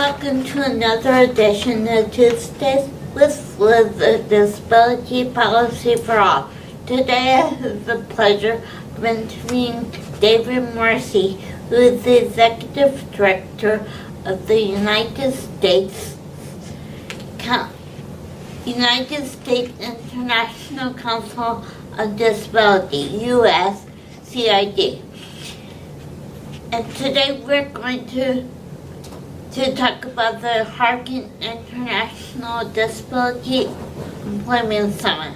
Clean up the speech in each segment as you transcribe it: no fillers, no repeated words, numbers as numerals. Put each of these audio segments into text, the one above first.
welcome to another edition of Tuesdays with the Disability Policy for All. Today I have the pleasure of interviewing David Morrissey, who is the Executive Director of the United States International Council on Disability, USCID. And today we're going to talk about the Harkin International Disability Employment Summit.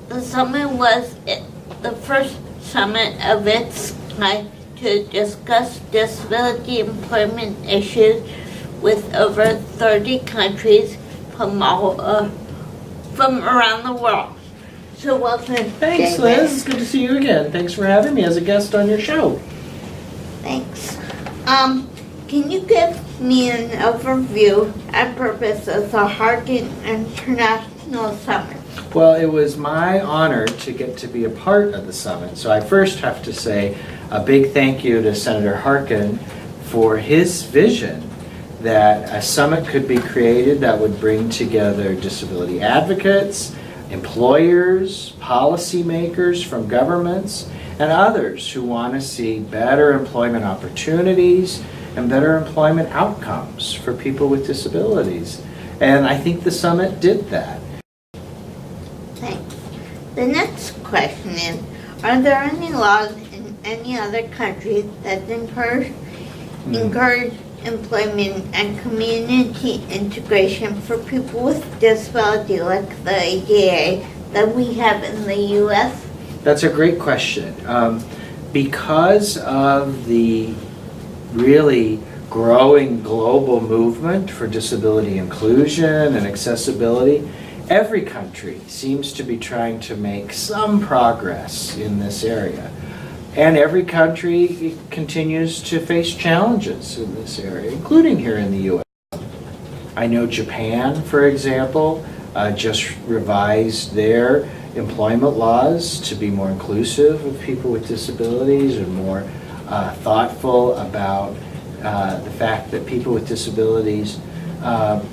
The summit was the first summit of its kind to discuss disability employment issues with over 30 countries from around the world. So welcome, Thanks, David. Liz. It's good to see you again. Thanks for having me as a guest on your show. Thanks. Can you give me an overview and purpose of the Harkin International Summit? Well, it was my honor to get to be a part of the summit. So I first have to say a big thank you to Senator Harkin for his vision that a summit could be created that would bring together disability advocates, employers, policymakers from governments, and others who want to see better employment opportunities and better employment outcomes for people with disabilities. And I think the summit did that. Thanks. The next question is, are there any laws in any other countries that encourage employment and community integration for people with disability like the ADA that we have in the U.S.? That's a great question. Because of the really growing global movement for disability inclusion and accessibility, every country seems to be trying to make some progress in this area. And every country continues to face challenges in this area, including here in the U.S. I know Japan, for example, just revised their employment laws to be more inclusive of people with disabilities and more thoughtful about the fact that people with disabilities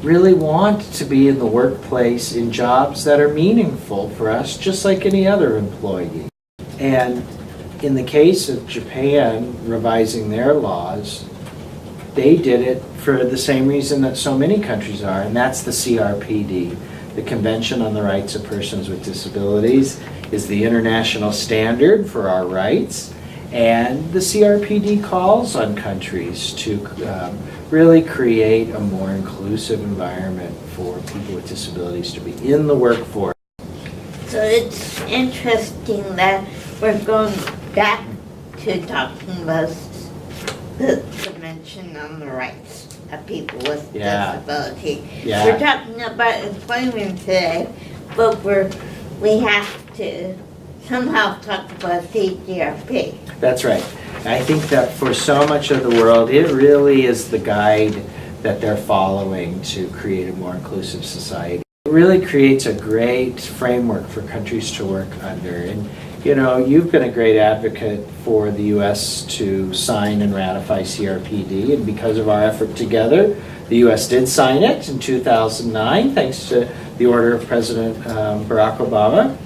really want to be in the workplace in jobs that are meaningful for us, just like any other employee. And in the case of Japan revising their laws, they did it for the same reason that so many countries are, and that's the CRPD. The Convention on the Rights of Persons with Disabilities is the international standard for our rights, and the CRPD calls on countries to really create a more inclusive environment for people with disabilities to be in the workforce. So it's interesting that we're going back to talking about the Convention on the Rights of People with Disability. Yeah. We're talking about employment today, but we have to somehow talk about CGRP. That's right. I think that for so much of the world, it really is the guide that they're following to create a more inclusive society. It really creates a great framework for countries to work under. And you know, you've been a great advocate for the U.S. to sign and ratify CRPD, and because of our effort together, the U.S. did sign it in 2009, thanks to the order of President Barack Obama.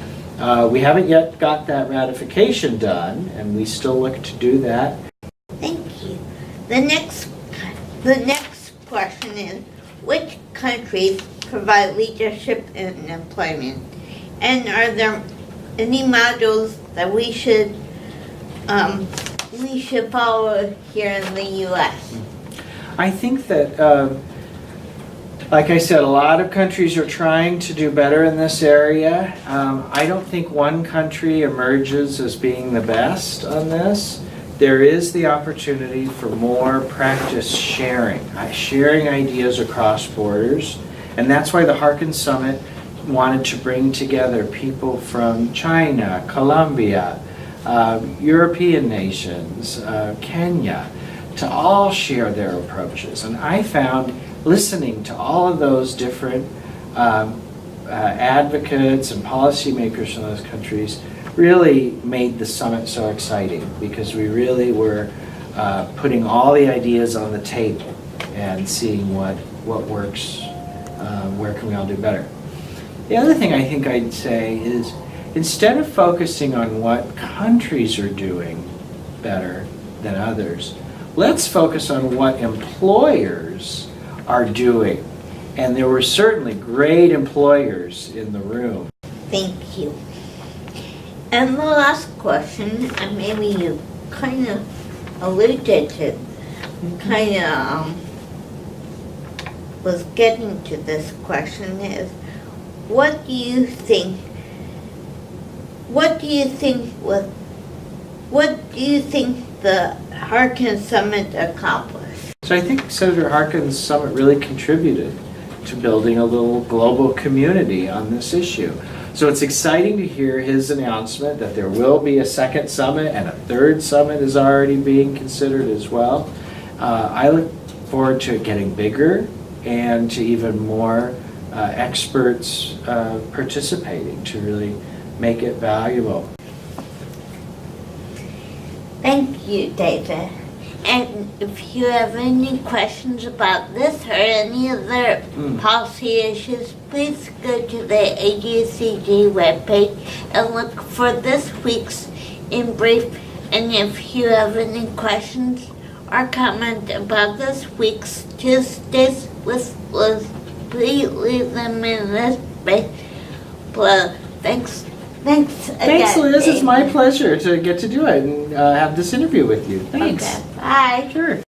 We haven't yet got that ratification done, and we still look to do that. Thank you. The next question is, which countries provide leadership in employment, and are there any models that we should follow here in the U.S.? I think that, like I said, a lot of countries are trying to do better in this area. I don't think one country emerges as being the best on this. There is the opportunity for more practice sharing ideas across borders, and that's why the Harkin Summit wanted to bring together people from China, Colombia, European nations, Kenya, to all share their approaches. And I found listening to all of those different advocates and policymakers from those countries really made the summit so exciting, because we really were putting all the ideas on the table and seeing what works, where can we all do better. The other thing I think I'd say is, instead of focusing on what countries are doing better than others, let's focus on what employers are doing. And there were certainly great employers in the room. Thank you. And the last question, and maybe you kind of alluded to, was getting to this question is, what do you think the Harkin Summit accomplished? So I think Senator Harkin's summit really contributed to building a little global community on this issue. So it's exciting to hear his announcement that there will be a second summit, and a third summit is already being considered as well. I look forward to it getting bigger and to even more experts participating to really make it valuable. Thank you, David. And if you have any questions about this or any other policy issues, please go to the AUCG webpage and look for this week's In Brief. And if you have any questions or comment about this week's Tuesdays with Liz, please leave them in this space below. Thanks again. Thanks, Liz. It's David. my pleasure to get to do it and have this interview with you. Thanks. Okay, bye. Sure.